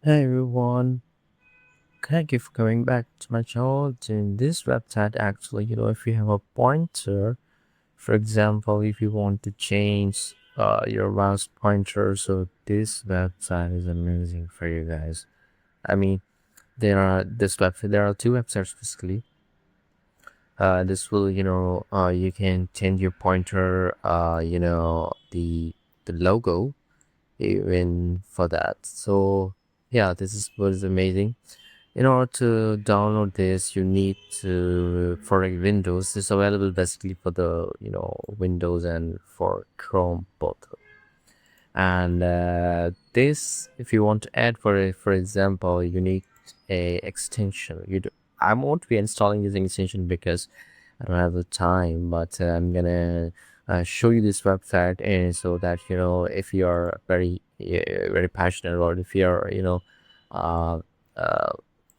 Hey everyone, thank you for coming back to my channel. In this website, actually, if you have a pointer, for example, if you want to change your mouse pointer, so this website is amazing for you guys. I mean, there are two websites basically. This will, you can change your pointer, the logo even for that. So yeah, this is what is amazing. In order to download this, you need to, for Windows, it's available basically for the, Windows and for Chrome both. And this, if you want to add for example, you need a extension. I won't be installing this extension because I don't have the time, but I'm gonna show you this website, and so that if you are very passionate, or if you are uh, uh,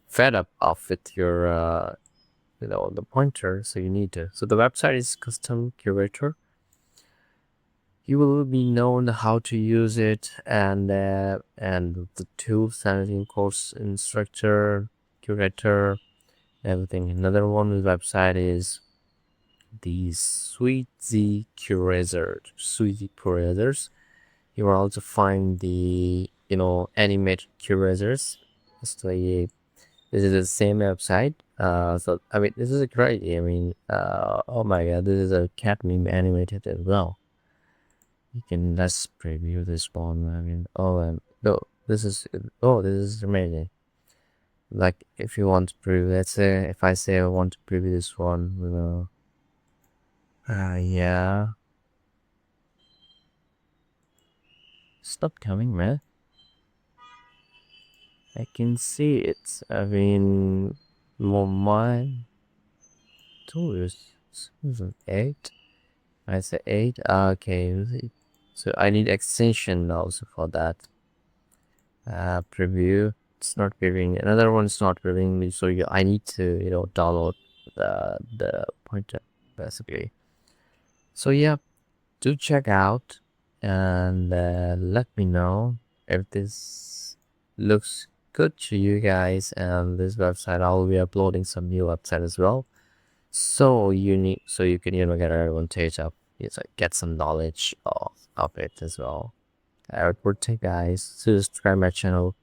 fed up of with your the pointer, so you need to. So the website is Custom Curator. You will be known how to use it, and the tools and course instructor, curator, everything. Another one with website is the Sweezy Curator. Sweezy Curators. You will also find the animated curators. So this is the same website. So I mean, this is a crazy. I mean, oh my god, this is a cat meme animated as well. You can let's preview this one. I mean, no, this is amazing. Like if you want to preview, let's say if I say I want to preview this one, yeah, stop coming, man. I can see it. I mean, more mine. Two is an eight. I say eight. Okay, so I need extension also for that. Preview. It's not previewing. Another one's not previewing me, so I need to download the pointer basically. So yeah, do check out and let me know if this looks good to you guys. And this website, I'll be uploading some new website as well. So you can get an advantage of get some knowledge of it as well. I would take guys to subscribe my channel.